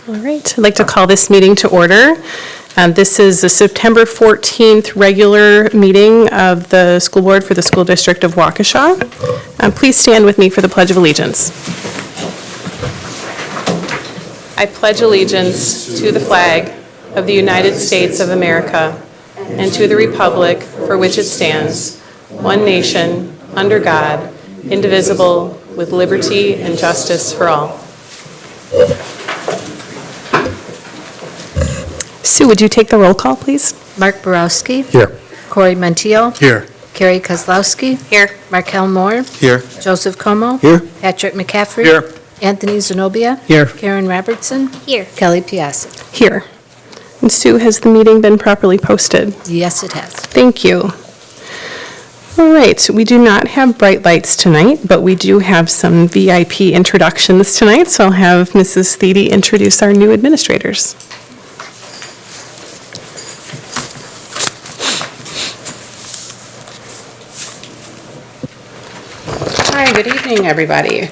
All right, I'd like to call this meeting to order. This is the September 14th regular meeting of the school board for the school district of Waukesha. Please stand with me for the Pledge of Allegiance. I pledge allegiance to the flag of the United States of America and to the republic for which it stands, one nation, under God, indivisible, with liberty and justice for all. Sue, would you take the roll call, please? Mark Borowski. Here. Corey Montiel. Here. Carrie Kozlowski. Here. Markel Moore. Here. Joseph Como. Here. Patrick McCaffrey. Here. Anthony Zenobia. Here. Karen Robertson. Here. Kelly Piasek. Here. And Sue, has the meeting been properly posted? Yes, it has. Thank you. All right, we do not have bright lights tonight, but we do have some VIP introductions tonight, so I'll have Mrs. Thede introduce our new administrators. Hi, good evening, everybody.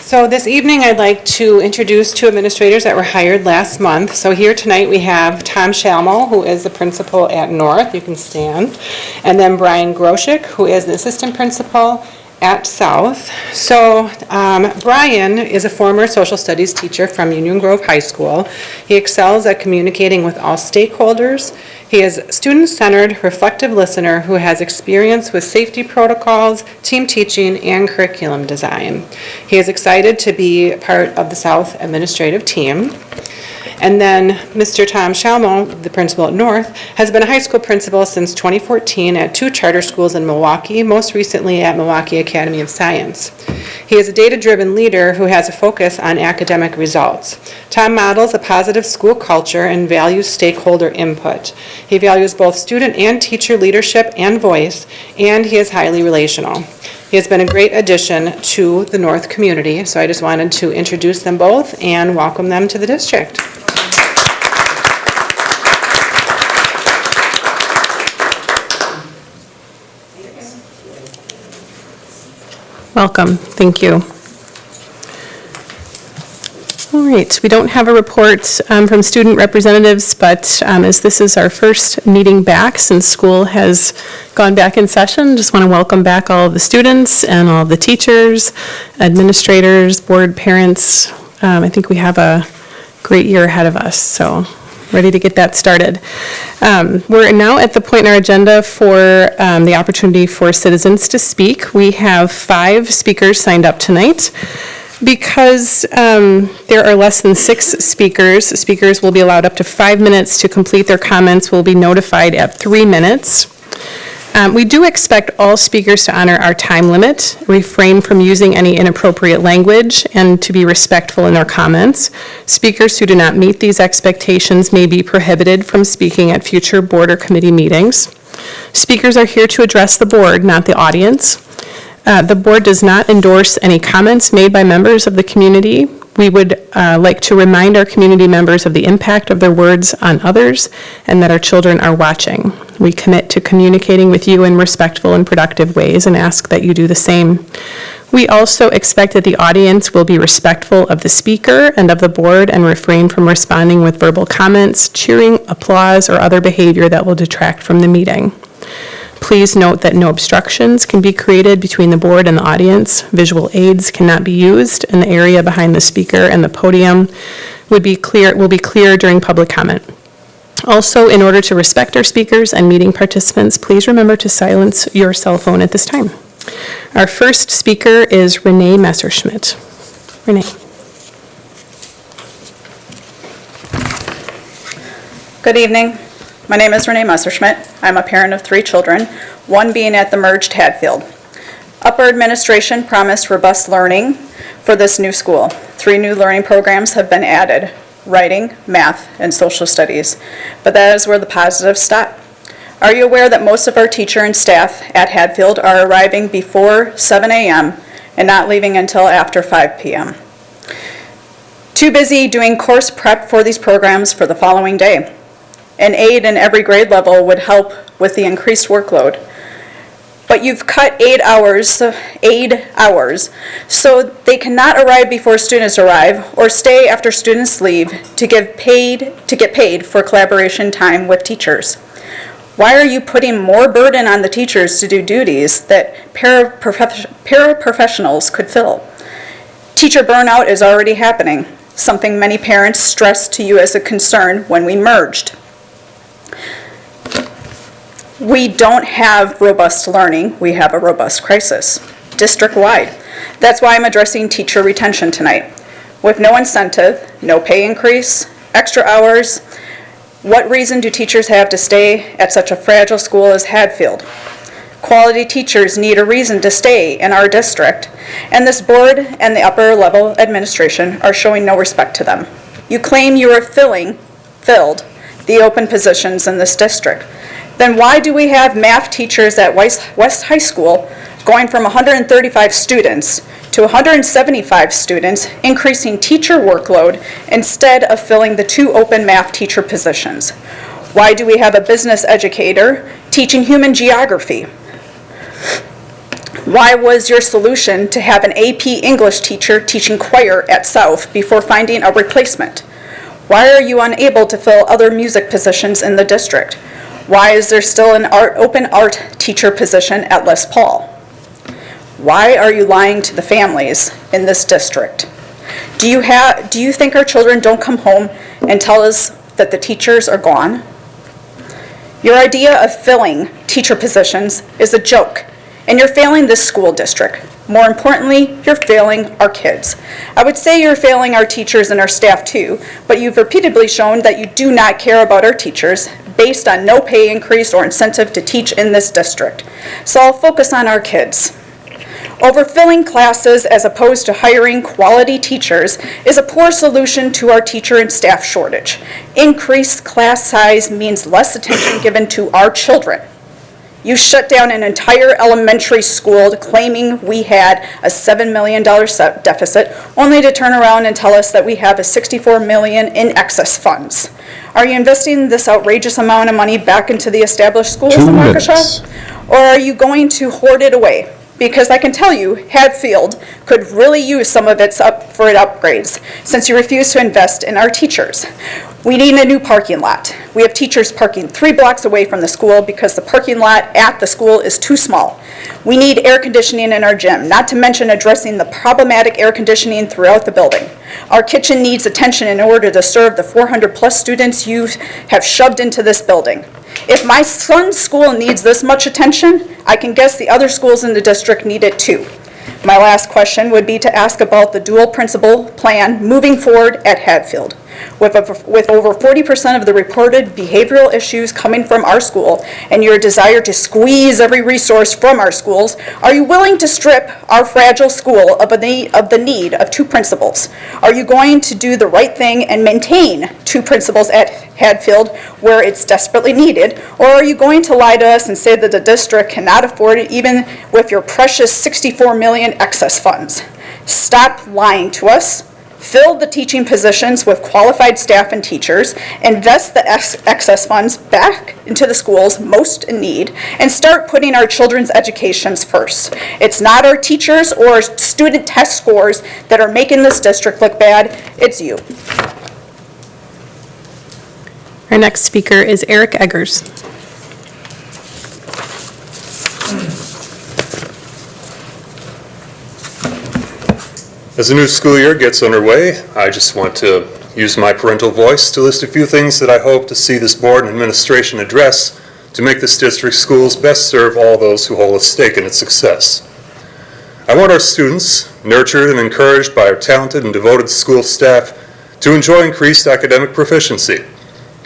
So this evening, I'd like to introduce two administrators that were hired last month. So here tonight, we have Tom Shalmo, who is the principal at North. You can stand. And then Brian Groshik, who is the assistant principal at South. So Brian is a former social studies teacher from Union Grove High School. He excels at communicating with all stakeholders. He is a student-centered, reflective listener who has experience with safety protocols, team teaching, and curriculum design. He is excited to be part of the South administrative team. And then Mr. Tom Shalmo, the principal at North, has been a high school principal since 2014 at two charter schools in Milwaukee, most recently at Milwaukee Academy of Science. He is a data-driven leader who has a focus on academic results. Tom models a positive school culture and values stakeholder input. He values both student and teacher leadership and voice, and he is highly relational. He has been a great addition to the North community, so I just wanted to introduce them both and welcome them to the district. Welcome. Thank you. All right. We don't have a report from student representatives, but as this is our first meeting back since school has gone back in session, just want to welcome back all of the students and all of the teachers, administrators, board parents. I think we have a great year ahead of us, so ready to get that started. We're now at the point in our agenda for the opportunity for citizens to speak. We have 5 speakers signed up tonight. Because there are less than 6 speakers will be allowed up to 5 minutes to complete their comments. Will be notified at 3 minutes. We do expect all speakers to honor our time limit, refrain from using any inappropriate language, and to be respectful in their comments. Speakers who do not meet these expectations may be prohibited from speaking at future board or committee meetings. Speakers are here to address the board, not the audience. The board does not endorse any comments made by members of the community. We would like to remind our community members of the impact of their words on others and that our children are watching. We commit to communicating with you in respectful and productive ways and ask that you do the same. We also expect that the audience will be respectful of the speaker and of the board and refrain from responding with verbal comments, cheering, applause, or other behavior that will detract from the meeting. Please note that no obstructions can be created between the board and the audience. Visual aids cannot be used, and the area behind the speaker and the podium will be clear during public comment. Also, in order to respect our speakers and meeting participants, please remember to silence your cell phone at this time. Our first speaker is Renee Messerschmidt. Renee. Good evening. My name is Renee Messerschmidt. I'm a parent of 3 children, one being at the merged Hadfield. Upper administration promised robust learning for this new school. 3 new learning programs have been added: writing, math, and social studies. But that is where the positives stop. Are you aware that most of our teacher and staff at Hadfield are arriving before 7 a.m. and not leaving until after 5 p.m.? Too busy doing course prep for these programs for the following day. An aide in every grade level would help with the increased workload. but you've cut 8 hours, so they cannot arrive before students arrive or stay after students leave to get paid for collaboration time with teachers. Why are you putting more burden on the teachers to do duties that paraprofessionals could fill? Teacher burnout is already happening, something many parents stressed to you as a concern when we merged. We don't have robust learning, we have a robust crisis, district-wide. That's why I'm addressing teacher retention tonight. With no incentive, no pay increase, extra hours, what reason do teachers have to stay at such a fragile school as Hadfield? Quality teachers need a reason to stay in our district, and this board and the upper level administration are showing no respect to them. You claim you are filled the open positions in this district. Then why do we have math teachers at West High School going from 135 students to 175 students, increasing teacher workload instead of filling the 2 open math teacher positions? Why do we have a business educator teaching human geography? Why was your solution to have an AP English teacher teaching choir at South before finding a replacement? Why are you unable to fill other music positions in the district? Why is there still an open art teacher position at Les Paul? Why are you lying to the families in this district? Do you think our children don't come home and tell us that the teachers are gone? Your idea of filling teacher positions is a joke, and you're failing this school district. More importantly, you're failing our kids. I would say you're failing our teachers and our staff too, but you've repeatedly shown that you do not care about our teachers based on no pay increase or incentive to teach in this district. So I'll focus on our kids. Overfilling classes as opposed to hiring quality teachers is a poor solution to our teacher and staff shortage. Increased class size means less attention given to our children. You shut down an entire elementary school claiming we had a $7 million deficit, only to turn around and tell us that we have a $64 million in excess funds. Are you investing this outrageous amount of money back into the established schools in Waukesha? Or are you going to hoard it away? Because I can tell you, Hadfield could really use some of its upgrades, since you refuse to invest in our teachers. We need a new parking lot. We have teachers parking 3 blocks away from the school because the parking lot at the school is too small. We need air conditioning in our gym, not to mention addressing the problematic air conditioning throughout the building. Our kitchen needs attention in order to serve the 400+ students you have shoved into this building. If my son's school needs this much attention, I can guess the other schools in the district need it too. My last question would be to ask about the dual principal plan moving forward at Hadfield. With over 40% of the reported behavioral issues coming from our school and your desire to squeeze every resource from our schools, are you willing to strip our fragile school of the need of 2 principals? Are you going to do the right thing and maintain 2 principals at Hadfield where it's desperately needed? Or are you going to lie to us and say that the district cannot afford it even with your precious $64 million excess funds? Stop lying to us. Fill the teaching positions with qualified staff and teachers, invest the excess funds back into the schools most in need, and start putting our children's educations first. It's not our teachers or student test scores that are making this district look bad, it's you. Our next speaker is Eric Eggers. As the new school year gets underway, I just want to use my parental voice to list a few things that I hope to see this board and administration address to make this district's schools best serve all those who hold a stake in its success. I want our students, nurtured and encouraged by our talented and devoted school staff, to enjoy increased academic proficiency.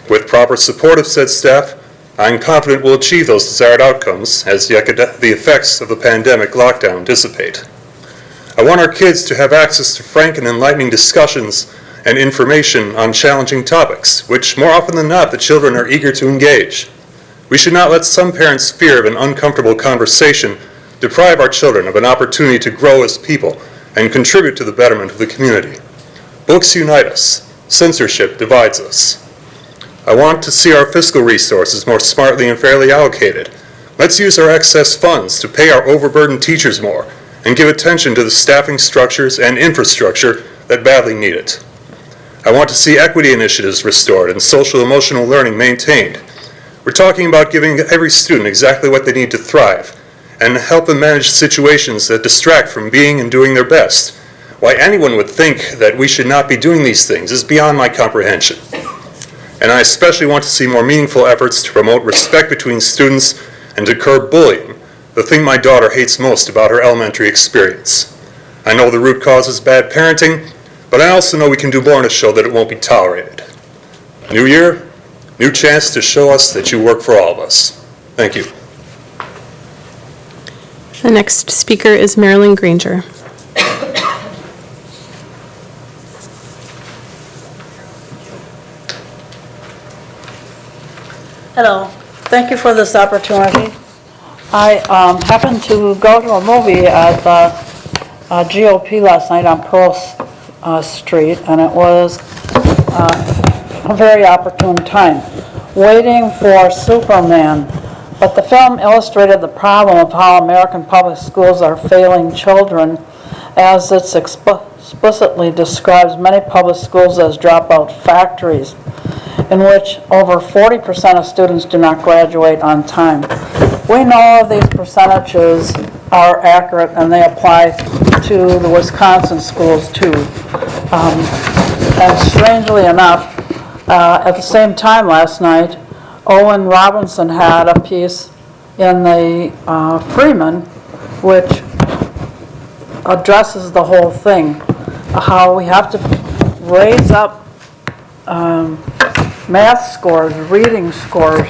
With proper support of said staff, I am confident we'll achieve those desired outcomes as the effects of the pandemic lockdown dissipate. I want our kids to have access to frank and enlightening discussions and information on challenging topics, which more often than not the children are eager to engage. We should not let some parents' fear of an uncomfortable conversation deprive our children of an opportunity to grow as people and contribute to the betterment of the community. Books unite us. Censorship divides us. I want to see our fiscal resources more smartly and fairly allocated. Let's use our excess funds to pay our overburdened teachers more and give attention to the staffing structures and infrastructure that badly need it. I want to see equity initiatives restored and social-emotional learning maintained. We're talking about giving every student exactly what they need to thrive and help them manage situations that distract from being and doing their best. Why anyone would think that we should not be doing these things is beyond my comprehension. And I especially want to see more meaningful efforts to promote respect between students and to curb bullying, the thing my daughter hates most about her elementary experience. I know the root cause is bad parenting, but I also know we can do more to show that it won't be tolerated. New year, new chance to show us that you work for all of us. Thank you. The next speaker is Marilyn Granger. Hello. Thank you for this opportunity. I happened to go to a movie at the GOP last night on Pearl Street, and it was a very opportune time, waiting for Superman. But the film illustrated the problem of how American public schools are failing children, as it explicitly describes many public schools as dropout factories, in which over 40% of students do not graduate on time. We know these percentages are accurate and they apply to the Wisconsin schools too. And strangely enough, at the same time last night, Owen Robinson had a piece in the Freeman which addresses the whole thing, how we have to raise up math scores, reading scores.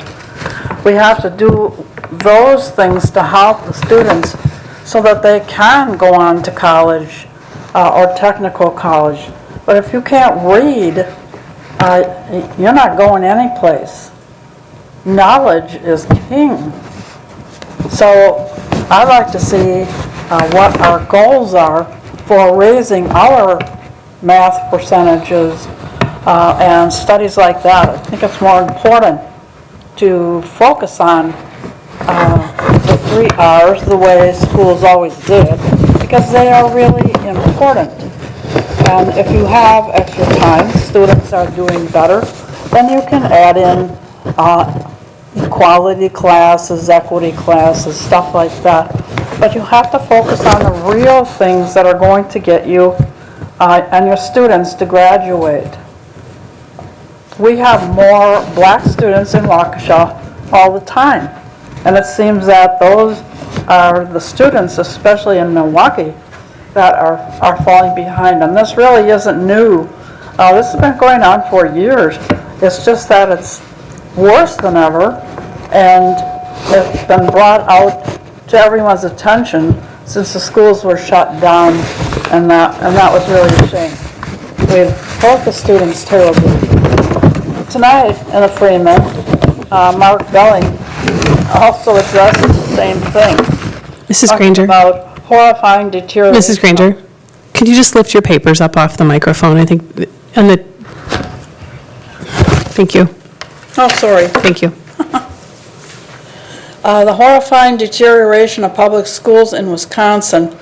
We have to do those things to help the students so that they can go on to college or technical college. But if you can't read, you're not going anyplace. Knowledge is king. So I'd like to see what our goals are for raising our math percentages and studies like that. I think it's more important to focus on the 3 R's the way schools always did, because they are really important. And if you have extra time, students are doing better, then you can add in equality classes, equity classes, stuff like that. But you have to focus on the real things that are going to get you and your students to graduate. We have more black students in Waukesha all the time. And it seems that those are the students, especially in Milwaukee, that are falling behind. And this really isn't new. This has been going on for years. It's just that it's worse than ever. And it's been brought out to everyone's attention since the schools were shut down. And that was really a shame. We've hurt the students terribly. Tonight in the Freeman, Mark Belling also addressed the same thing. Mrs. Granger. About horrifying deterioration. Mrs. Granger, could you just lift your papers up off the microphone? I think, and the, thank you. Oh, sorry. Thank you. The horrifying deterioration of public schools in Wisconsin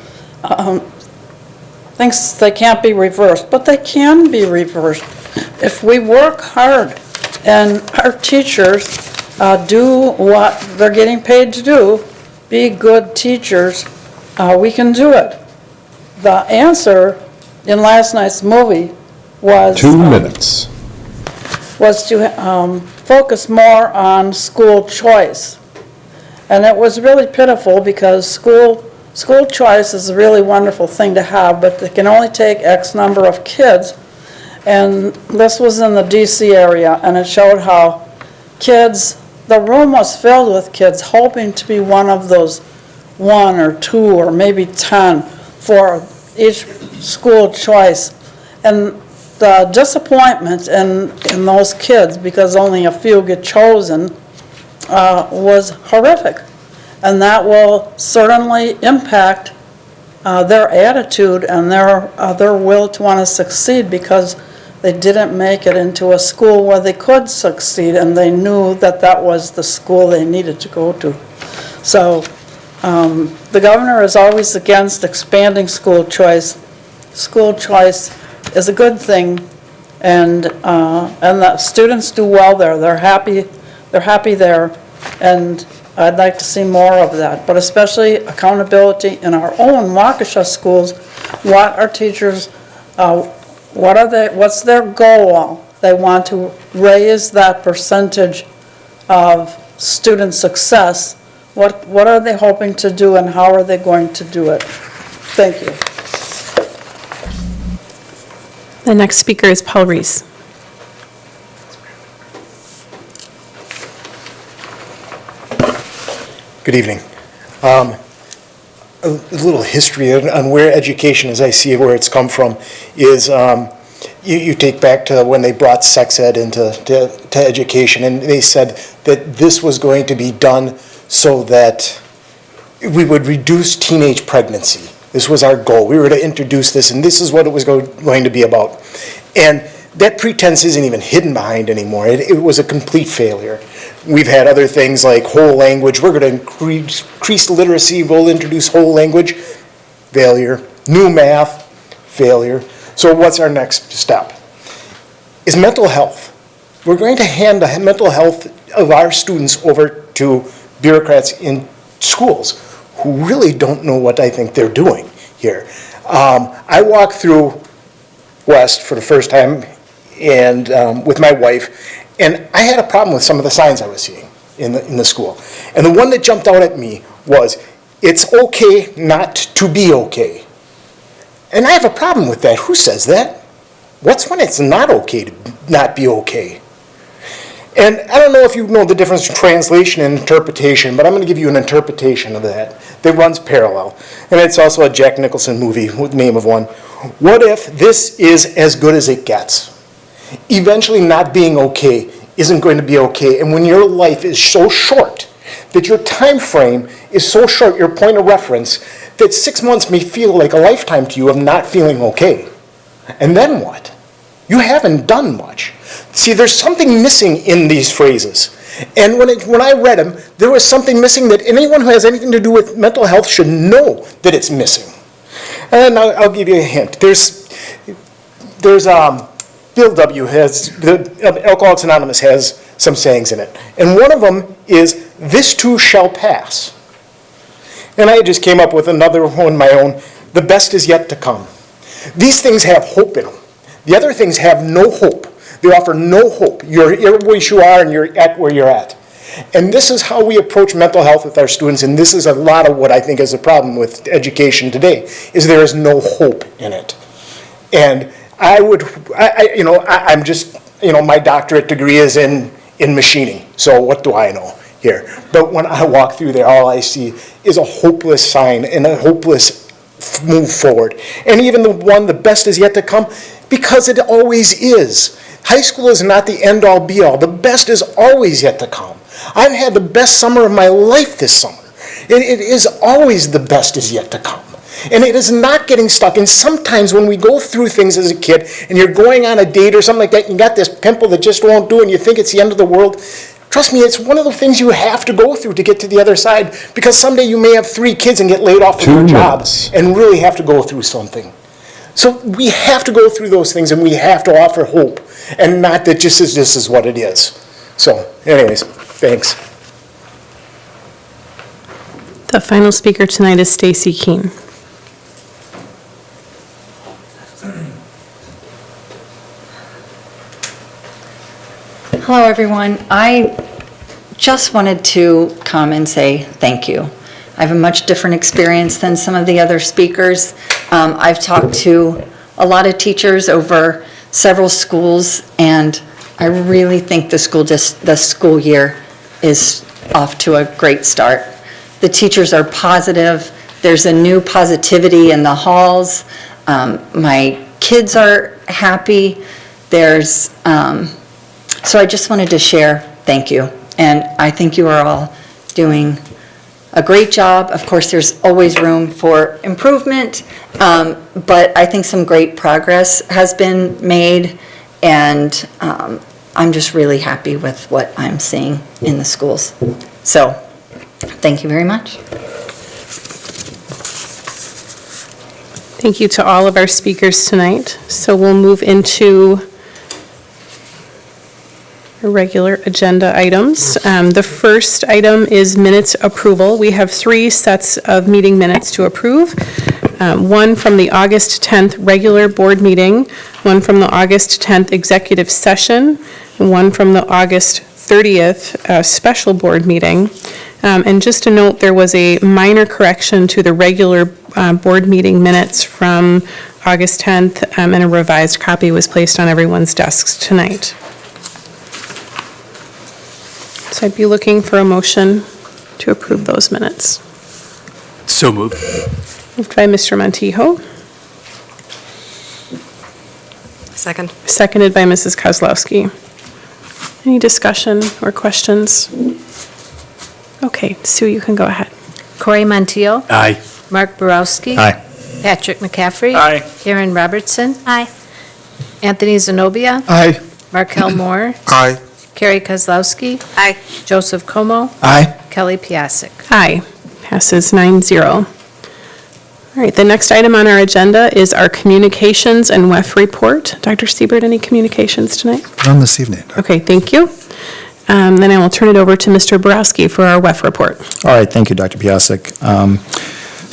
thinks they can't be reversed, but they can be reversed if we work hard and our teachers do what they're getting paid to do, be good teachers. We can do it. The answer in last night's movie was 2 minutes. Was to focus more on school choice. And it was really pitiful because school choice is a really wonderful thing to have, but they can only take X number of kids. And this was in the DC area, and it showed how kids, the room was filled with kids hoping to be one of those 1 or 2 or maybe 10 for each school choice. And the disappointment in those kids, because only a few get chosen, was horrific. And that will certainly impact their attitude and their will to want to succeed, because they didn't make it into a school where they could succeed, and they knew that that was the school they needed to go to. So the governor is always against expanding school choice. School choice is a good thing, and the students do well there. They're happy there, and I'd like to see more of that, but especially accountability in our own Waukesha schools. What our teachers, what's their goal? They want to raise that percentage of student success. What are they hoping to do, and how are they going to do it? Thank you. The next speaker is Paul Reese. Good evening. A little history on where education, as I see where it's come from, is you take back to when they brought sex ed into education, and they said that this was going to be done so that we would reduce teenage pregnancy. This was our goal. We were to introduce this, and this is what it was going to be about. And that pretense isn't even hidden behind anymore. It was a complete failure. We've had other things like whole language. We're going to increase literacy. We'll introduce whole language. Failure. New math. Failure. So what's our next step? Is mental health. We're going to hand the mental health of our students over to bureaucrats in schools who really don't know what I think they're doing here. I walked through West for the first time and with my wife, and I had a problem with some of the signs I was seeing in the school. And the one that jumped out at me was, "It's okay not to be okay." And I have a problem with that. Who says that? What's when it's not okay to not be okay? And I don't know if you know the difference between translation and interpretation, but I'm going to give you an interpretation of that runs parallel. And it's also a Jack Nicholson movie with the name of one. What if this is as good as it gets? Eventually not being okay isn't going to be okay. And when your life is so short, that your time frame is so short, your point of reference, that 6 months may feel like a lifetime to you of not feeling okay. And then what? You haven't done much. See, there's something missing in these phrases. And when I read them, there was something missing that anyone who has anything to do with mental health should know that it's missing. And I'll give you a hint. There's Bill W. Alcoholics Anonymous has some sayings in it. And one of them is, "This too shall pass." And I just came up with another one, my own, "The best is yet to come." These things have hope in them. The other things have no hope. They offer no hope. You're where you are and you're at where you're at. And this is how we approach mental health with our students, and this is a lot of what I think is a problem with education today, is there is no hope in it. And I'm just, my doctorate degree is in machining, so what do I know here? But when I walk through there, all I see is a hopeless sign and a hopeless move forward. And even the best is yet to come, because it always is. High school is not the end-all be-all. The best is always yet to come. I've had the best summer of my life this summer. It is always the best is yet to come. And it is not getting stuck. And sometimes when we go through things as a kid, and you're going on a date or something like that, and you got this pimple that just won't do, and you think it's the end of the world, trust me, it's one of the things you have to go through to get to the other side, because someday you may have 3 kids and get laid off from your job and really have to go through something. So we have to go through those things, and we have to offer hope, and not that just this is what it is. So anyways, thanks. The final speaker tonight is Stacy Keene. Hello, everyone. I just wanted to come and say thank you. I have a much different experience than some of the other speakers. I've talked to a lot of teachers over several schools, and I really think the school year is off to a great start. The teachers are positive. There's a new positivity in the halls. My kids are happy. So I just wanted to share thank you. And I think you are all doing a great job. Of course, there's always room for improvement, but I think some great progress has been made, and I'm just really happy with what I'm seeing in the schools. So Thank you very much. Thank you to all of our speakers tonight. So we'll move into our regular agenda items. The first item is minutes approval. We have 3 sets of meeting minutes to approve. One from the August 10th regular board meeting, one from the August 10th executive session, and one from the August 30th special board meeting. And just to note, there was a minor correction to the regular board meeting minutes from August 10th, and a revised copy was placed on everyone's desks tonight. So I'd be looking for a motion to approve those minutes. So moved. Moved by Mr. Montijo, Second. seconded by Mrs. Kozlowski. Any discussion or questions? Okay, Sue, you can go ahead. Corey Montijo. Aye. Mark Borowski. Aye. Patrick McCaffrey. Aye. Karen Robertson. Aye. Anthony Zenobia. Aye. Markel Moore. Aye. Carrie Kozlowski. Aye. Joseph Como. Aye. Kelly Piasek. Aye. Passes 9-0. All right, the next item on our agenda is our communications and WEF report. Dr. Siebert, any communications tonight? None this evening. Okay, thank you. Then I will turn it over to Mr. Borowski for our WEF report. All right, thank you, Dr. Piasek.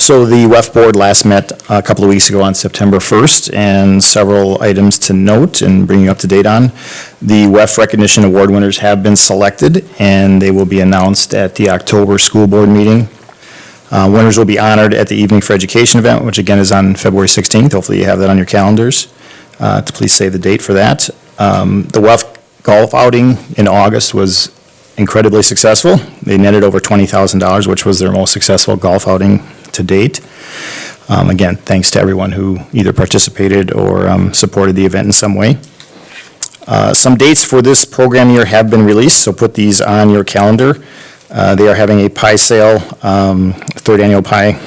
So the WEF board last met a couple of weeks ago on September 1st, and several items to note and bring you up to date on. The WEF recognition award winners have been selected, and they will be announced at the October school board meeting. Winners will be honored at the Evening for Education event, which again is on February 16th. Hopefully you have that on your calendars. To please save the date for that. The WEF golf outing in August was incredibly successful. They netted over $20,000, which was their most successful golf outing to date. Again, thanks to everyone who either participated or supported the event in some way. Some dates for this program year have been released, so put these on your calendar. They are having a pie sale, third annual pie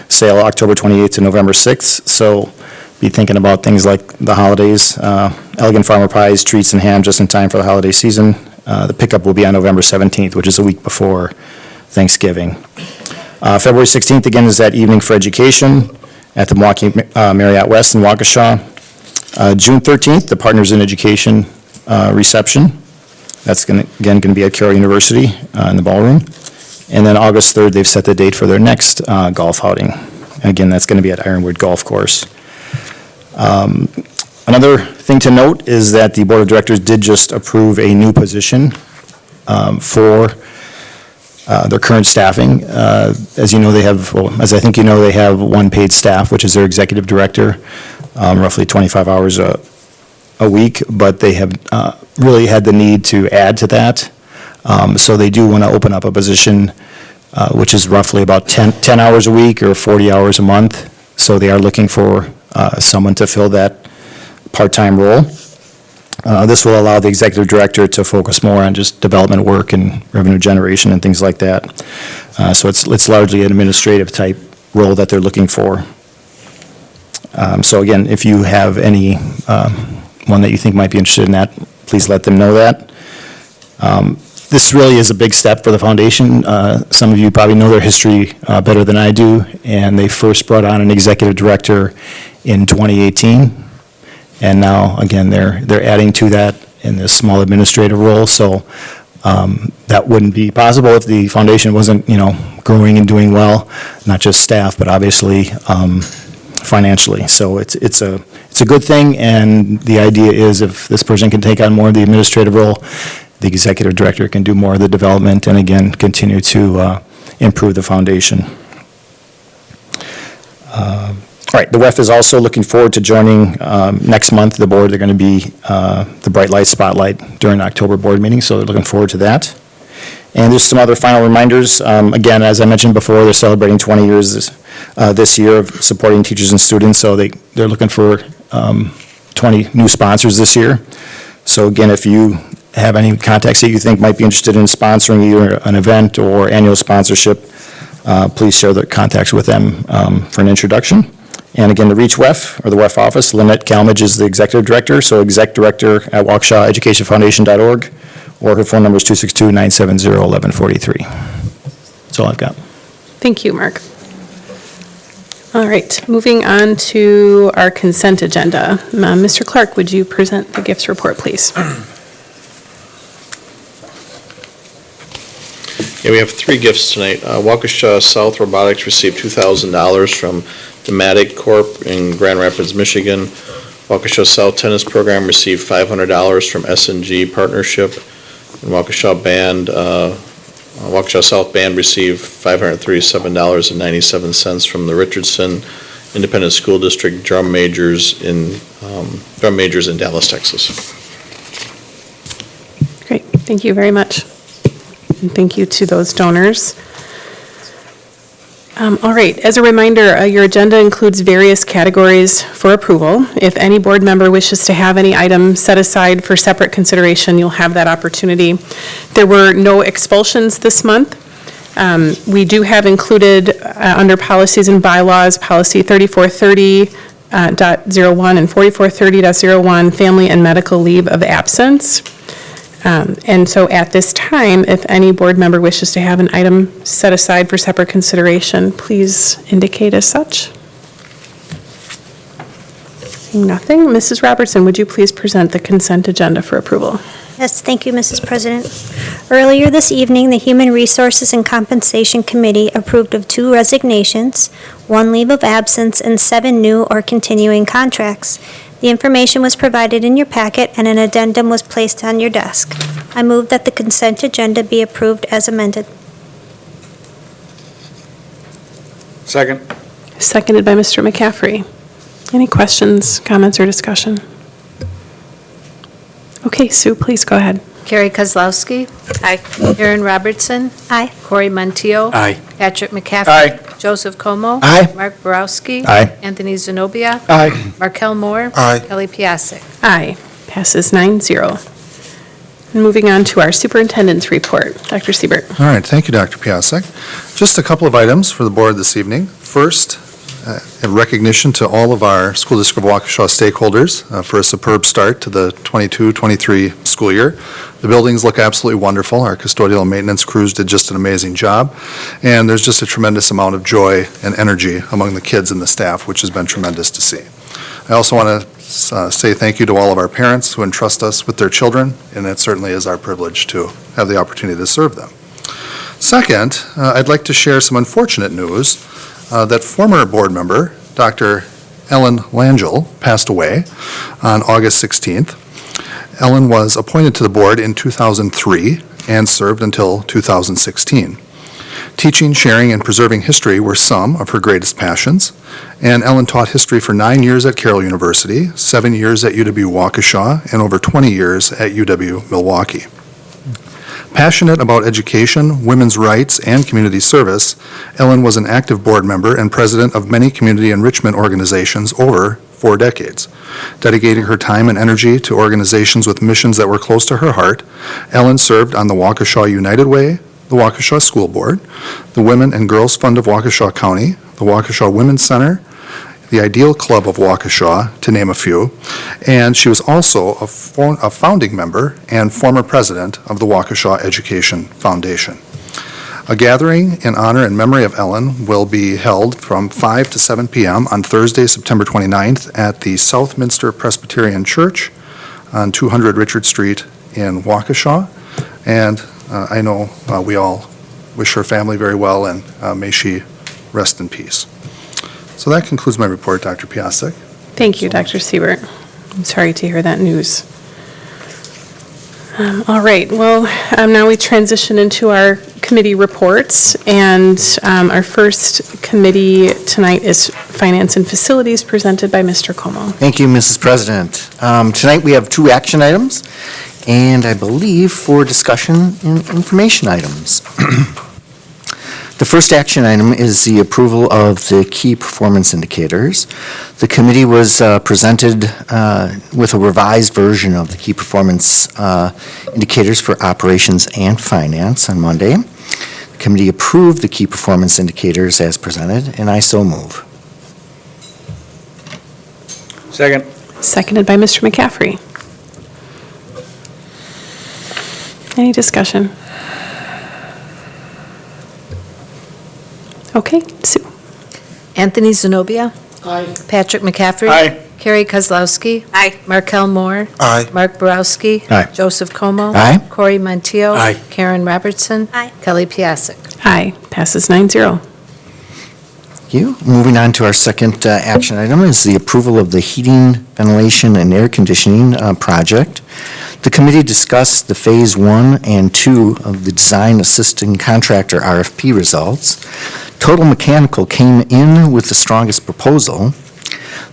sale, October 28th to November 6th. So be thinking about things like the holidays, elegant farmer pies, treats, and ham just in time for the holiday season. The pickup will be on November 17th, which is a week before Thanksgiving. February 16th, again, is that Evening for Education at the Milwaukee Marriott West in Waukesha. June 13th, the Partners in Education reception. That's going to be at Carroll University in the ballroom. And then August 3rd, they've set the date for their next golf outing. Again, that's going to be at Ironwood Golf Course. Another thing to note is that the Board of Directors did just approve a new position for their current staffing. As you know, they have, well, as I think you know, they have one paid staff, which is their executive director, roughly 25 hours a week, but they have really had the need to add to that. So they do want to open up a position which is roughly about 10 hours a week or 40 hours a month. So they are looking for someone to fill that part-time role. This will allow the executive director to focus more on just development work and revenue generation and things like that. So it's largely an administrative type role that they're looking for. So again, if you have any one that you think might be interested in that, please let them know that. This really is a big step for the foundation. Some of you probably know their history better than I do, and they first brought on an executive director in 2018. And now, again, they're adding to that in this small administrative role. So that wouldn't be possible if the foundation wasn't, growing and doing well, not just staff, but obviously financially. So it's a good thing, and the idea is if this person can take on more of the administrative role, the executive director can do more of the development and again continue to improve the foundation. All right, the WEF is also looking forward to joining next month the board. They're going to be the Bright Light Spotlight during October board meeting, so they're looking forward to that. And there's some other final reminders. Again, as I mentioned before, they're celebrating 20 years this year of supporting teachers and students, so they're looking for 20 new sponsors this year. So again, if you have any contacts that you think might be interested in sponsoring either an event or annual sponsorship, please share their contacts with them for an introduction. And again, the REACH WEF, or the WEF office, Lynette Calmage is the executive director, so exec director at WaukeshaEducationFoundation.org, or her phone number is 262-970-1143. That's all I've got. Thank you, Mark. All right, moving on to our consent agenda. Mr. Clark, would you present the gifts report, please? Yeah, we have 3 gifts tonight. Waukesha South Robotics received $2,000 from Dematic Corp. in Grand Rapids, Michigan. Waukesha South Tennis Program received $500 from S&G Partnership. And Waukesha South Band received $537.97 from the Richardson Independent School District drum majors in Dallas, Texas. Great, thank you very much. And thank you to those donors. All right, as a reminder, your agenda includes various categories for approval. If any board member wishes to have any item set aside for separate consideration, you'll have that opportunity. There were no expulsions this month. We do have included under policies and bylaws, policy 3430.01 and 4430.01, family and medical leave of absence. And so at this time, if any board member wishes to have an item set aside for separate consideration, please indicate as such. Seeing nothing, Mrs. Robertson, would you please present the consent agenda for approval? Yes, thank you, Mrs. President. Earlier this evening, the Human Resources and Compensation Committee approved of 2 resignations, 1 leave of absence, and 7 new or continuing contracts. The information was provided in your packet, and an addendum was placed on your desk. I move that the consent agenda be approved as amended. Second. Seconded by Mr. McCaffrey. Any questions, comments, or discussion? Okay, Sue, please go ahead. Carrie Kozlowski. Aye. Erin Robertson. Aye. Corey Montiel. Aye. Patrick McCaffrey. Aye. Joseph Como. Aye. Mark Borowski. Aye. Anthony Zenobia. Aye. Markel Moore. Aye. Kelly Piasek. Aye, passes 9-0. And moving on to our superintendent's report. Dr. Siebert. All right, thank you, Dr. Piasek. Just a couple of items for the board this evening. First, in recognition to all of our School District of Waukesha stakeholders for a superb start to the 22-23 school year. The buildings look absolutely wonderful. Our custodial and maintenance crews did just an amazing job. And there's just a tremendous amount of joy and energy among the kids and the staff, which has been tremendous to see. I also want to say thank you to all of our parents who entrust us with their children, and it certainly is our privilege to have the opportunity to serve them. Second, I'd like to share some unfortunate news that former board member, Dr. Ellen Langell, passed away on August 16th. Ellen was appointed to the board in 2003 and served until 2016. Teaching, sharing, and preserving history were some of her greatest passions, and Ellen taught history for 9 years at Carroll University, 7 years at UW-Waukesha, and over 20 years at UW-Milwaukee. Passionate about education, women's rights, and community service, Ellen was an active board member and president of many community enrichment organizations over 4 decades. Dedicating her time and energy to organizations with missions that were close to her heart, Ellen served on the Waukesha United Way, the Waukesha School Board, the Women and Girls Fund of Waukesha County, the Waukesha Women's Center, the Ideal Club of Waukesha, to name a few, and she was also a founding member and former president of the Waukesha Education Foundation. A gathering in honor and memory of Ellen will be held from 5 to 7 p.m. on Thursday, September 29th at the Southminster Presbyterian Church on 200 Richard Street in Waukesha, and I know we all wish her family very well, and may she rest in peace. So that concludes my report, Dr. Piasek. Thank you, Dr. Siebert. I'm sorry to hear that news. All right, well, now we transition into our committee reports, and our first committee tonight is Finance and Facilities, presented by Mr. Como. Thank you, Mrs. President. Tonight we have 2 action items, and I believe 4 discussion and information items. The first action item is the approval of the key performance indicators. The committee was presented with a revised version of the key performance indicators for operations and finance on Monday. The committee approved the key performance indicators as presented, and I so move. Second. Seconded by Mr. McCaffrey. Any discussion? Okay, Sue? Anthony Zenobia. Aye. Patrick McCaffrey. Aye. Carrie Kozlowski. Aye. Markel Moore. Aye. Mark Borowski. Aye. Joseph Como. Aye. Corey Montiel. Aye. Karen Robertson. Aye. Kelly Piasek. Aye, passes 9-0. Thank you. Moving on to our second action item is the approval of the heating, ventilation, and air conditioning project. The committee discussed the Phase 1 and 2 of the design assisting contractor RFP results. Total Mechanical came in with the strongest proposal.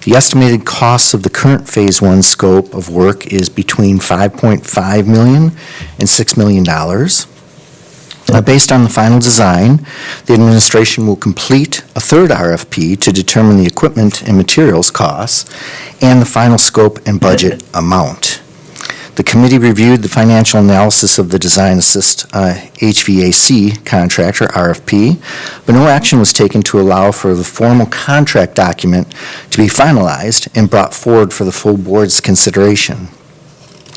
The estimated cost of the current Phase 1 scope of work is between $5.5 million and $6 million. Based on the final design, the administration will complete a third RFP to determine the equipment and materials costs and the final scope and budget amount. The committee reviewed the financial analysis of the Design Assist HVAC contractor RFP, but no action was taken to allow for the formal contract document to be finalized and brought forward for the full board's consideration.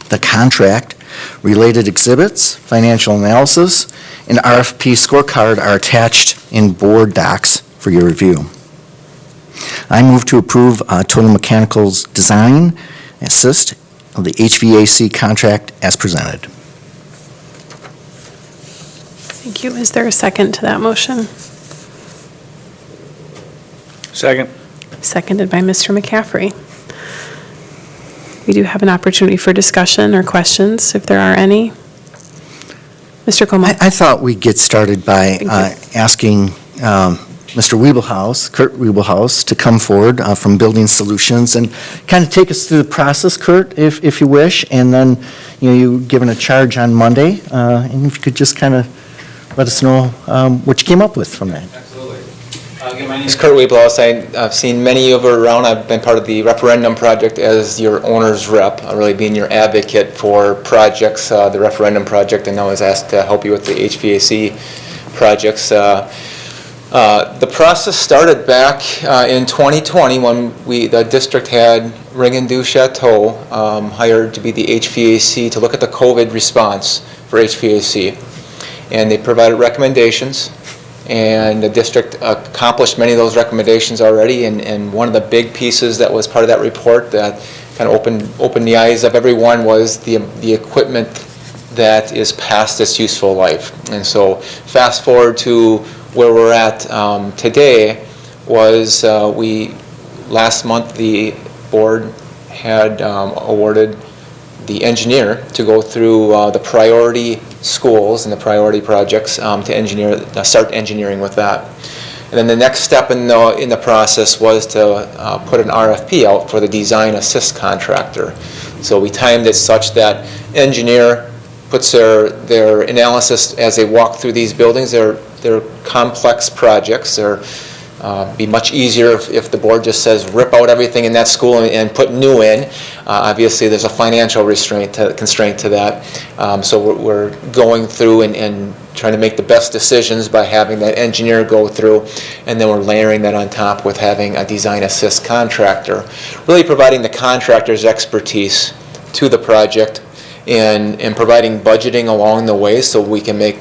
The contract, related exhibits, financial analysis, and RFP scorecard are attached in board docs for your review. I move to approve Total Mechanical's design assist of the HVAC contract as presented. Thank you. Is there a second to that motion? Second. Seconded by Mr. McCaffrey. We do have an opportunity for discussion or questions, if there are any. Mr. Como? I thought we'd get started by asking Mr. Wiebelhaus, Kurt Wiebelhaus, to come forward from Building Solutions and kind of take us through the process, Kurt, if you wish, and then, you're given a charge on Monday, and if you could just kind of let us know what you came up with from that. Absolutely. Again, my name is Kurt Wiebelhaus. I've seen many of you around. I've been part of the referendum project as your owner's rep, really being your advocate for projects, the referendum project, and I was asked to help you with the HVAC projects. The process started back in 2020 when the district had Ring Du Chateau hired to be the HVAC to look at the COVID response for HVAC. And they provided recommendations, and the district accomplished many of those recommendations already, and one of the big pieces that was part of that report that kind of opened the eyes of everyone was the equipment that is past its useful life. And so fast forward to where we're at today was last month the board had awarded the engineer to go through the priority schools and the priority projects to start engineering with that. And then the next step in the process was to put an RFP out for the design assist contractor. So we timed it such that engineer puts their analysis as they walk through these buildings. They're complex projects. They're be much easier if the board just says rip out everything in that school and put new in. Obviously, there's a financial constraint to that. So we're going through and trying to make the best decisions by having that engineer go through, and then we're layering that on top with having a design assist contractor, really providing the contractor's expertise to the project and providing budgeting along the way so we can make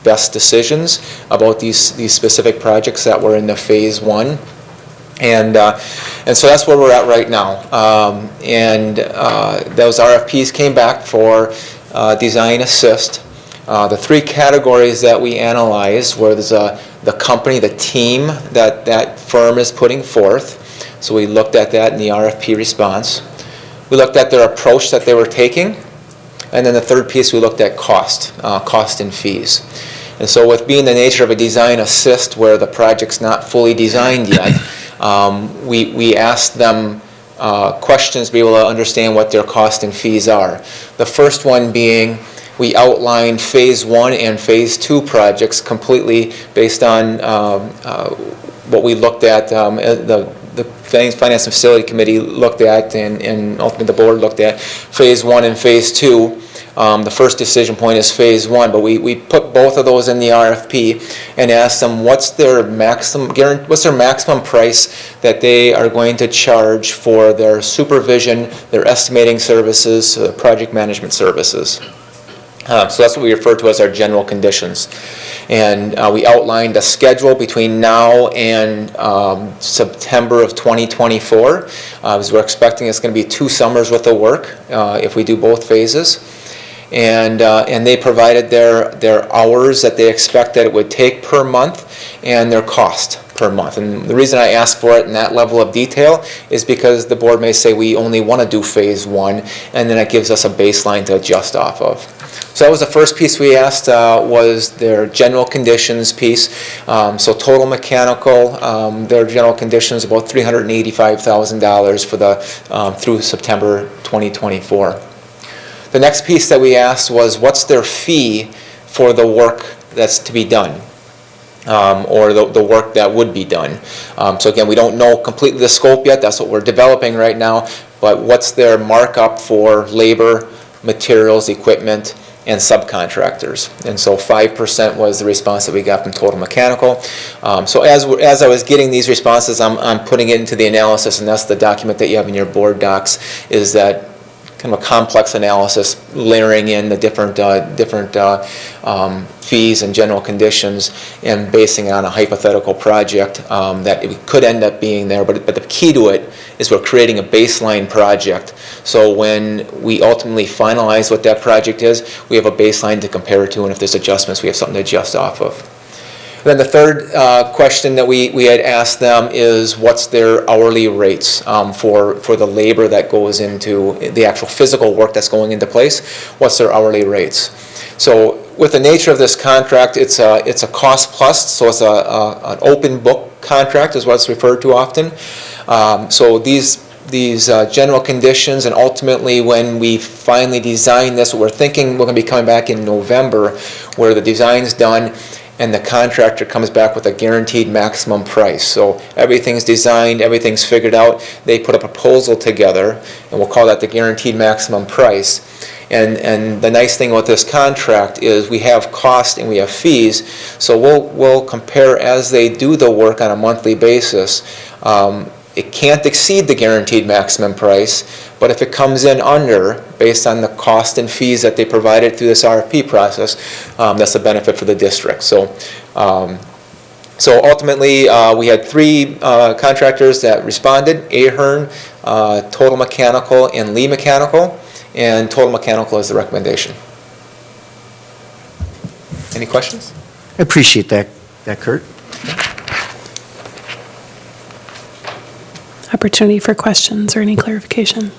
best decisions about these specific projects that were in the Phase 1. And so that's where we're at right now. Those RFPs came back for design assist. The three categories that we analyzed were the company, the team that firm is putting forth. So we looked at that in the RFP response. We looked at their approach that they were taking. And then the third piece, we looked at cost and fees. And so with being the nature of a design assist where the project's not fully designed yet, we asked them questions to be able to understand what their cost and fees are. The first one being, we outlined Phase 1 and Phase 2 projects completely based on what we looked at, the Finance and Facility Committee looked at, and ultimately the board looked at Phase 1 and Phase 2. The first decision point is Phase 1, but we put both of those in the RFP and asked them what's their maximum price that they are going to charge for their supervision, their estimating services, project management services. So that's what we refer to as our general conditions. And we outlined a schedule between now and September of 2024. As we're expecting it's going to be 2 summers worth of work if we do both phases. And they provided their hours that they expect that it would take per month and their cost per month. And the reason I ask for it in that level of detail is because the board may say we only want to do phase 1, and then it gives us a baseline to adjust off of. So that was the first piece we asked, was their general conditions piece. So total mechanical, their general conditions about $385,000 for the through September 2024. The next piece that we asked was what's their fee for the work that's to be done, or the work that would be done. So again, we don't know completely the scope yet. That's what we're developing right now. But what's their markup for labor, materials, equipment, and subcontractors? And so 5% was the response that we got from Total Mechanical. So as I was getting these responses, I'm putting it into the analysis, and that's the document that you have in your board docs, is that kind of a complex analysis, layering in the different fees and general conditions, and basing it on a hypothetical project that it could end up being there. But the key to it is we're creating a baseline project. So when we ultimately finalize what that project is, we have a baseline to compare it to, and if there's adjustments, we have something to adjust off of. Then the third question that we had asked them is what's their hourly rates for the labor that goes into the actual physical work that's going into place. What's their hourly rates? So with the nature of this contract, it's a cost plus, so it's an open book contract is what it's referred to often. So these general conditions, and ultimately when we finally design this, we're thinking we're going to be coming back in November where the design's done and the contractor comes back with a guaranteed maximum price. So everything's designed, everything's figured out. They put a proposal together, and we'll call that the guaranteed maximum price. And the nice thing about this contract is we have cost and we have fees, so we'll compare as they do the work on a monthly basis. It can't exceed the guaranteed maximum price, but if it comes in under, based on the cost and fees that they provided through this RFP process, that's a benefit for the district. So ultimately, we had 3 contractors that responded: Ahern, Total Mechanical, and Lee Mechanical, and Total Mechanical is the recommendation. Any questions? I appreciate that, Kurt. Opportunity for questions or any clarification?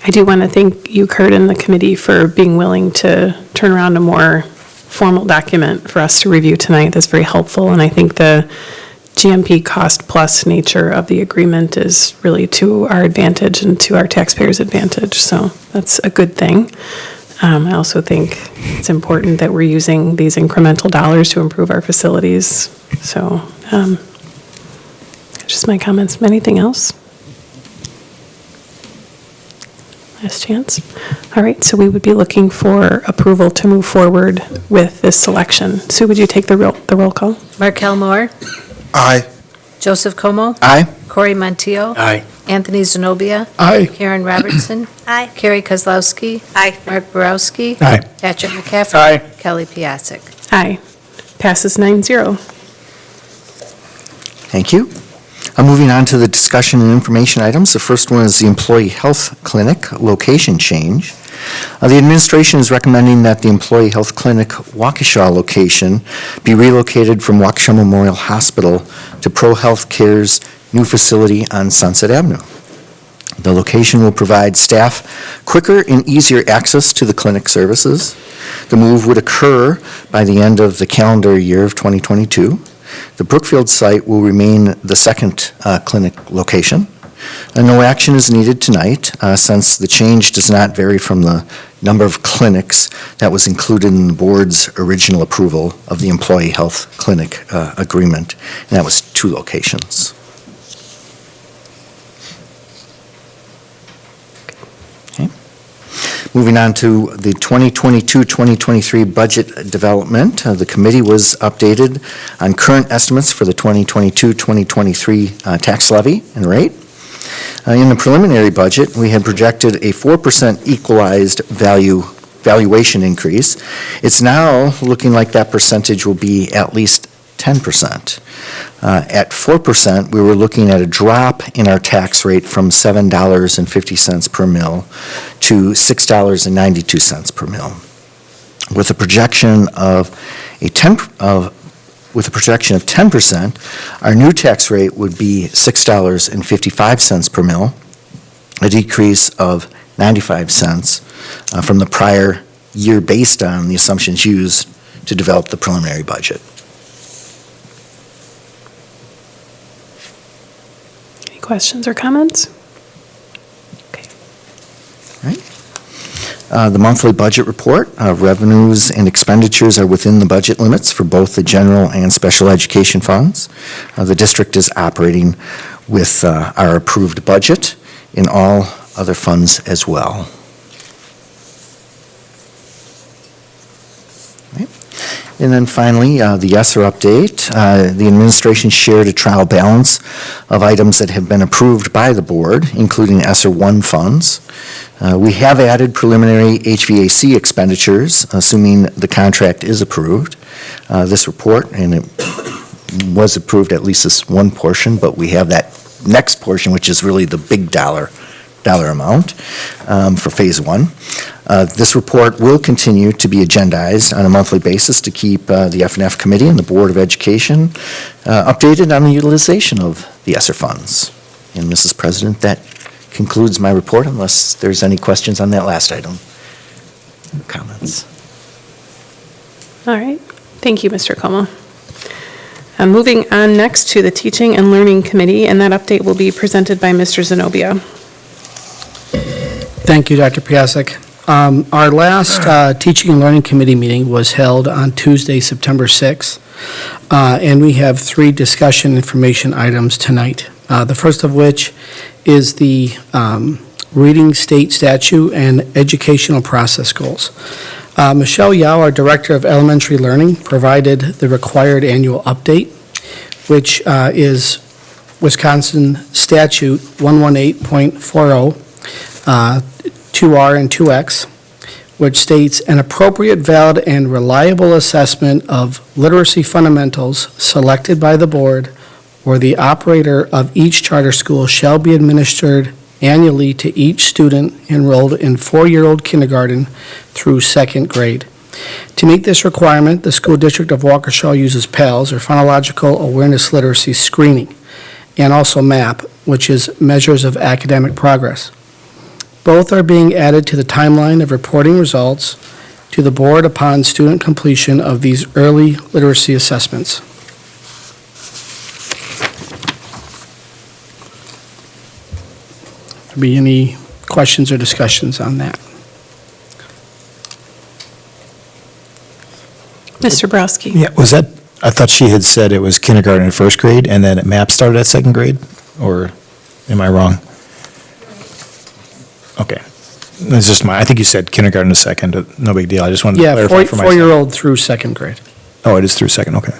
I do want to thank you, Kurt, and the committee for being willing to turn around a more formal document for us to review tonight. That's very helpful, and I think the GMP cost plus nature of the agreement is really to our advantage and to our taxpayers' advantage, so that's a good thing. I also think it's important that we're using these incremental dollars to improve our facilities, so just my comments. Anything else? Last chance. All right, so we would be looking for approval to move forward with this selection. Sue, would you take the roll call? Markel Moore, Aye. Joseph Como, Aye. Corey Montiel, Aye. Anthony Zenobia, Aye. Karen Robertson, Aye. Carrie Kozlowski, Mark Borowski, Aye. Patrick McCaffrey, Aye. Kelly Piasek. Aye. Passes 9-0. Thank you. Moving on to the discussion and information items. The first one is the Employee Health Clinic location change. The administration is recommending that the Employee Health Clinic Waukesha location be relocated from Waukesha Memorial Hospital to Pro Health Care's new facility on Sunset Avenue. The location will provide staff quicker and easier access to the clinic services. The move would occur by the end of the calendar year of 2022. The Brookfield site will remain the second clinic location. No action is needed tonight since the change does not vary from the number of clinics that was included in the board's original approval of the Employee Health Clinic agreement, and that was 2 locations. Moving on to the 2022-2023 budget development, the committee was updated on current estimates for the 2022-2023 tax levy and rate. In the preliminary budget, we had projected a 4% equalized valuation increase. It's now looking like that percentage will be at least 10%. At 4%, we were looking at a drop in our tax rate from $7.50 per mil to $6.92 per mil. With a projection of 10%, our new tax rate would be $6.55 per mil, a decrease of 95 cents from the prior year based on the assumptions used to develop the preliminary budget. Any questions or comments? The monthly budget report, revenues and expenditures are within the budget limits for both the general and special education funds. The district is operating with our approved budget in all other funds as well. And then finally, the ESSER update. The administration shared a trial balance of items that have been approved by the board, including ESSER 1 funds. We have added preliminary HVAC expenditures, assuming the contract is approved. This report, and it was approved at least this one portion, but we have that next portion, which is really the big dollar amount for Phase 1. This report will continue to be agendized on a monthly basis to keep the F&F Committee and the Board of Education updated on the utilization of the ESSER funds. And Mrs. President, that concludes my report unless there's any questions on that last item. Comments? All right. Thank you, Mr. Como. Moving on next to the Teaching and Learning Committee, and that update will be presented by Mr. Zenobia. Thank you, Dr. Piasek. Our last Teaching and Learning Committee meeting was held on Tuesday, September 6th, and we have 3 discussion information items tonight. The first of which is the Reading State Statute and Educational Process Goals. Michelle Yao, our Director of Elementary Learning, provided the required annual update, which is Wisconsin Statute 118.40, 2R and 2X, which states an appropriate, valid, and reliable assessment of literacy fundamentals selected by the board or the operator of each charter school shall be administered annually to each student enrolled in 4-year-old kindergarten through 2nd grade. To meet this requirement, the school district of Waukesha uses PALS, or Phonological Awareness Literacy Screening, and also MAP, which is Measures of Academic Progress. Both are being added to the timeline of reporting results to the board upon student completion of these early literacy assessments. Be any questions or discussions on that? Mr. Browski. Yeah, was that, I thought she had said it was kindergarten and 1st grade, and then MAP started at 2nd grade, or am I wrong? Okay. That's just I think you said kindergarten to 2nd, no big deal. I just wanted to clarify for myself. 4-year-old through 2nd grade. Oh, it is through 2nd, okay.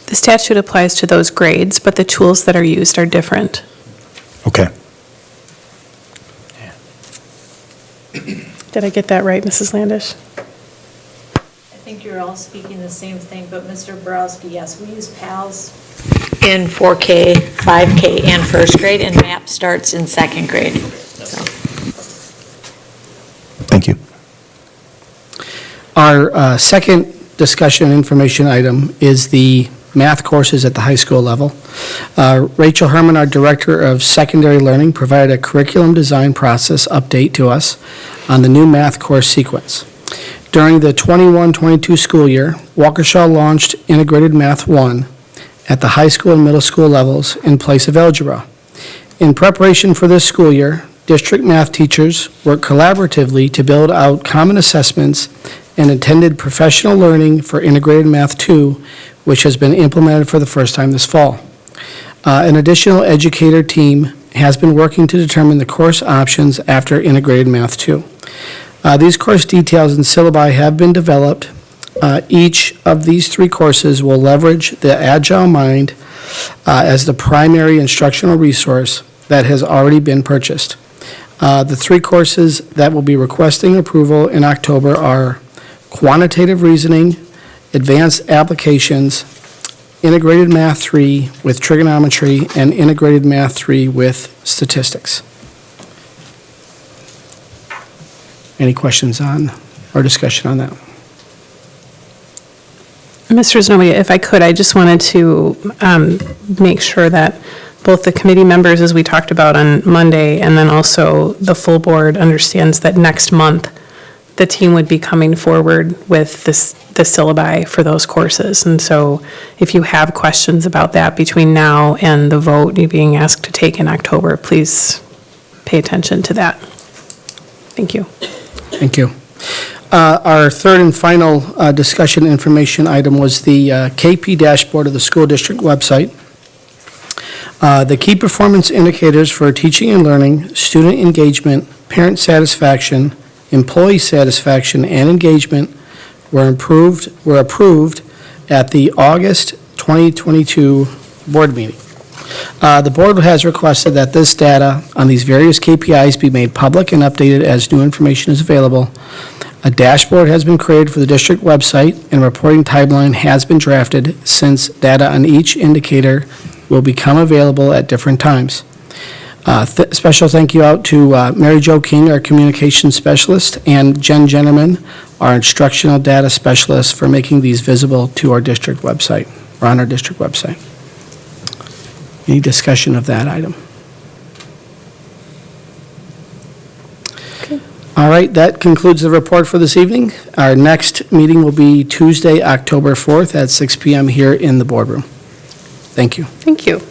The statute applies to those grades, but the tools that are used are different. Okay. Did I get that right, Mrs. Landish? I think you're all speaking the same thing, but Mr. Borowski, yes, we use PALS in 4K, 5K, and 1st grade, and MAP starts in 2nd grade. So. Thank you. Our second discussion information item is the math courses at the high school level. Rachel Herman, our Director of Secondary Learning, provided a curriculum design process update to us on the new math course sequence. During the 21-22 school year, Waukesha launched Integrated Math 1 at the high school and middle school levels in place of algebra. In preparation for this school year, district math teachers worked collaboratively to build out common assessments and intended professional learning for Integrated Math 2, which has been implemented for the first time this fall. An additional educator team has been working to determine the course options after Integrated Math 2. These course details and syllabi have been developed Each of these 3 courses will leverage the Agile Mind as the primary instructional resource that has already been purchased. The 3 courses that will be requesting approval in October are Quantitative Reasoning, Advanced Applications, Integrated Math 3 with Trigonometry, and Integrated Math 3 with Statistics. Any questions on, or discussion on that? Mr. Zenobia, if I could, I just wanted to make sure that both the committee members, as we talked about on Monday, and then also the full board understands that next month, the team would be coming forward with the syllabi for those courses. And so if you have questions about that between now and the vote you're being asked to take in October, please pay attention to that. Thank you. Thank you. Our third and final discussion information item was the KP dashboard of the school district website. The key performance indicators for teaching and learning, student engagement, parent satisfaction, employee satisfaction, and engagement were approved at the August 2022 board meeting. The board has requested that this data on these various KPIs be made public and updated as new information is available. A dashboard has been created for the district website, and a reporting timeline has been drafted since data on each indicator will become available at different times. Special thank you out to Mary Jo King, our communications specialist, and Jen Jennerman, our instructional data specialist, for making these visible to our district website, or on our district website. Any discussion of that item? Okay. All right, that concludes the report for this evening. Our next meeting will be Tuesday, October 4th at 6 p.m. here in the boardroom. Thank you. Thank you.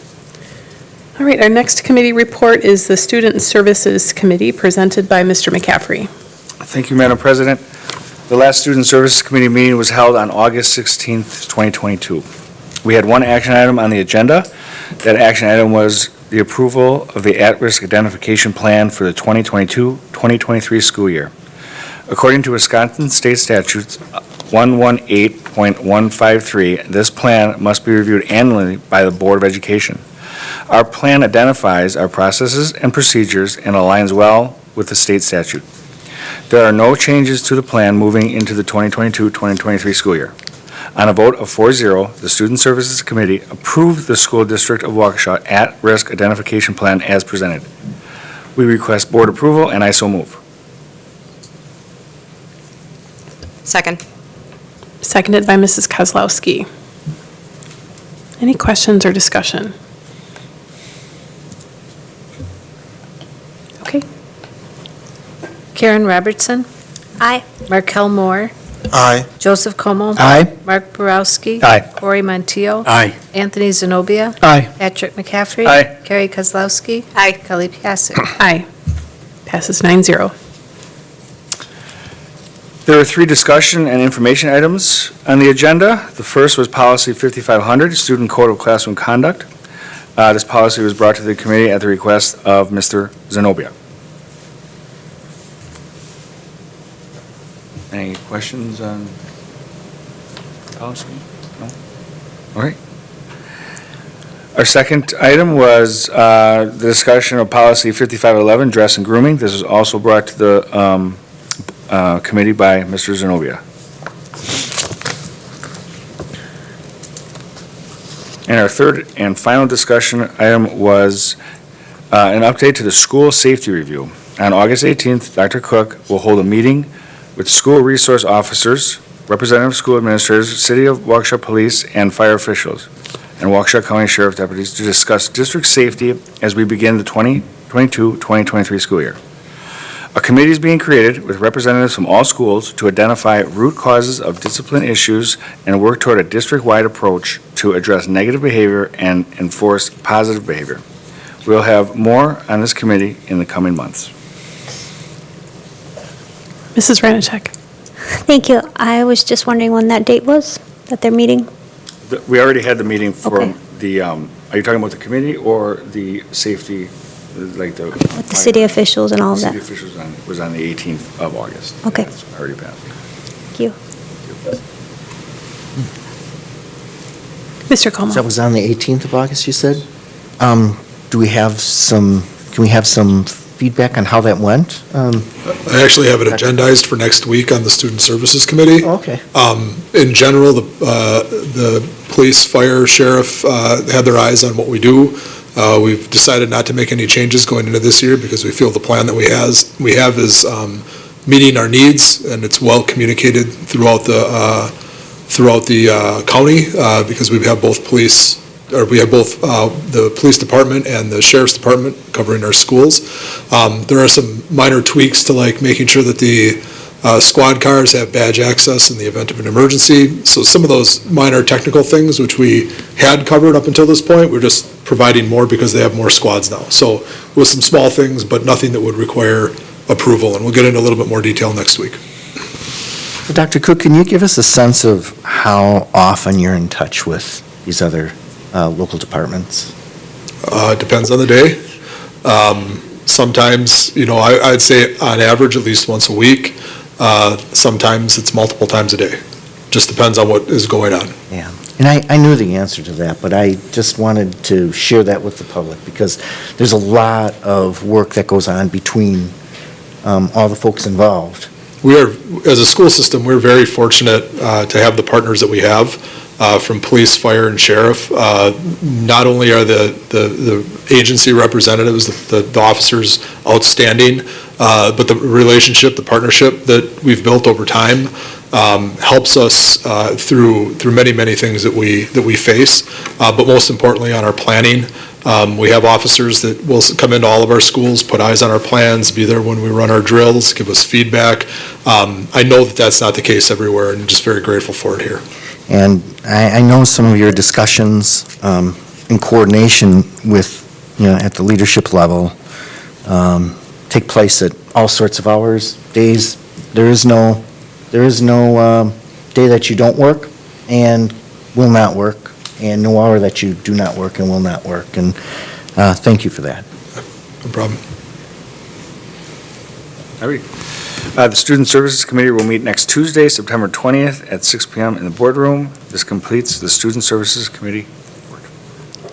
All right, our next committee report is the Student Services Committee, presented by Mr. McCaffrey. Thank you, Madam President. The last Student Services Committee meeting was held on August 16th, 2022. We had one action item on the agenda. That action item was the approval of the at-risk identification plan for the 2022-2023 school year. According to Wisconsin State Statutes 118.153, this plan must be reviewed annually by the Board of Education. Our plan identifies our processes and procedures and aligns well with the state statute. There are no changes to the plan moving into the 2022-2023 school year. On a vote of 4-0, the Student Services Committee approved the School District of Waukesha at-risk identification plan as presented. We request board approval, and I so move. Second. Seconded by Mrs. Kozlowski. Any questions or discussion? Okay. Karen Robertson. Aye. Markel Moore. Aye. Joseph Como. Aye. Mark Borowski. Aye. Corey Montiel. Aye. Anthony Zenobia. Aye. Patrick McCaffrey. Aye. Carrie Kozlowski. Aye. Kelly Piasek. Aye. Passes 9-0. There are 3 discussion and information items on the agenda. The first was Policy 5500, Student Code of Classroom Conduct. This policy was brought to the committee at the request of Mr. Zenobia. Any questions on policy? No? All right. Our second item was the discussion of Policy 5511, Dress and Grooming. This was also brought to the committee by Mr. Zenobia. And our third and final discussion item was an update to the school safety review. On August 18th, Dr. Cook will hold a meeting with school resource officers, representative school administrators, City of Waukesha Police, and fire officials, and Waukesha County Sheriff deputies to discuss district safety as we begin the 2022-2023 school year. A committee is being created with representatives from all schools to identify root causes of discipline issues and work toward a district-wide approach to address negative behavior and enforce positive behavior. We'll have more on this committee in the coming months. Mrs. Ranichek. Thank you. I was just wondering when that date was, that they're meeting? We already had the meeting for Okay. the, are you talking about the committee or the safety, like the? With the city officials and all of that? City officials was on the 18th of August. Okay. That's already passed. Thank you. Mr. Como? That was on the 18th of August, you said? Can we have some feedback on how that went? I actually have it agendized for next week on the Student Services Committee. Okay. In general, the police, fire, sheriff had their eyes on what we do. We've decided not to make any changes going into this year because we feel the plan that we have is meeting our needs, and it's well communicated throughout the county because we have both the police department and the sheriff's department covering our schools. There are some minor tweaks to like making sure that the squad cars have badge access in the event of an emergency. So some of those minor technical things which we had covered up until this point, we're just providing more because they have more squads now. So with some small things, but nothing that would require approval, and we'll get into a little bit more detail next week. Dr. Cook, can you give us a sense of how often you're in touch with these other local departments? It depends on the day. Sometimes, I'd say on average at least once a week. Sometimes it's multiple times a day. Just depends on what is going on. Yeah, and I knew the answer to that, but I just wanted to share that with the public because there's a lot of work that goes on between all the folks involved. We are, as a school system, we're very fortunate to have the partners that we have from police, fire, and sheriff. Not only are the agency representatives, the officers outstanding, but the relationship, the partnership that we've built over time helps us through many, many things that we face. But most importantly, on our planning, we have officers that will come into all of our schools, put eyes on our plans, be there when we run our drills, give us feedback. I know that that's not the case everywhere, and I'm just very grateful for it here. And I know some of your discussions in coordination with, at the leadership level take place at all sorts of hours, days. There is no day that you don't work and will not work, and no hour that you do not work and will not work. And thank you for that. No problem. All right. The Student Services Committee will meet next Tuesday, September 20th at 6 p.m. in the boardroom. This completes the Student Services Committee.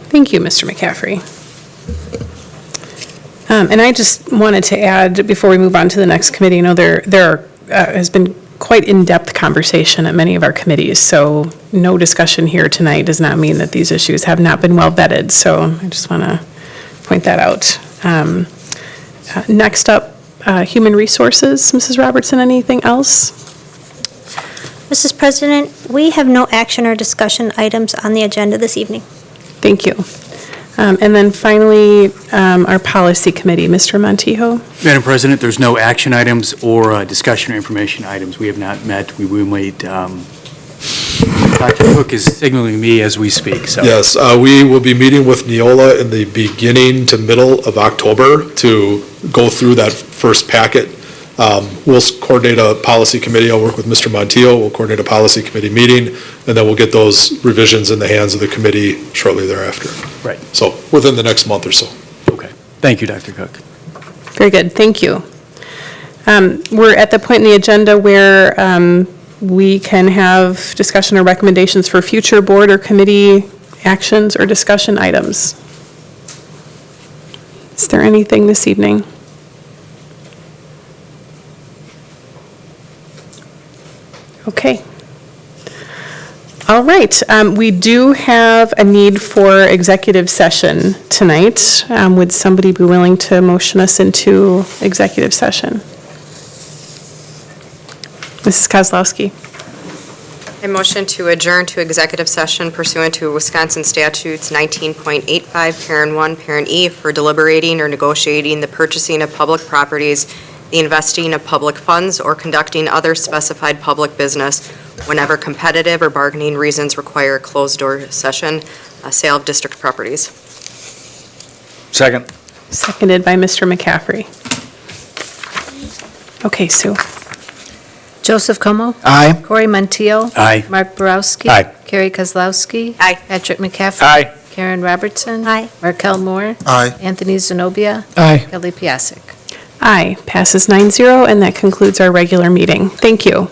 Thank you, Mr. McCaffrey. And I just wanted to add, before we move on to the next committee, there has been quite in-depth conversation at many of our committees, so no discussion here tonight does not mean that these issues have not been well vetted, so I just want to point that out. Next up, Human Resources. Mrs. Robertson, anything else? Mrs. President, we have no action or discussion items on the agenda this evening. Thank you. And then finally, our Policy Committee. Mr. Montijo? Madam President, there's no action items or discussion or information items. We have not met. We will meet. Dr. Cook is signaling me as we speak. So. Yes, we will be meeting with Neola in the beginning to middle of October to go through that first packet. We'll coordinate a policy committee. I'll work with Mr. Montijo. We'll coordinate a policy committee meeting, and then we'll get those revisions in the hands of the committee shortly thereafter. Right. So within the next month or so. Okay. Thank you, Dr. Cook. Very good. Thank you. We're at the point in the agenda where we can have discussion or recommendations for future board or committee actions or discussion items. Is there anything this evening? Okay. All right. We do have a need for executive session tonight. Would somebody be willing to motion us into executive session? Mrs. Kozlowski. I motion to adjourn to executive session pursuant to Wisconsin statutes 19.85, parent 1, parent E, for deliberating or negotiating the purchasing of public properties, the investing of public funds, or conducting other specified public business whenever competitive or bargaining reasons require a closed-door session, sale of district properties. Second. Seconded by Mr. McCaffrey. Okay, Sue. Joseph Como? Aye. Corey Montijo? Aye. Mark Borowski? Aye. Carrie Kozlowski? Aye. Patrick McCaffrey? Aye. Karen Robertson? Aye. Markel Moore? Aye. Anthony Zenobia? Aye. Kelly Piasek? Aye. Passes 9-0, and that concludes our regular meeting. Thank you.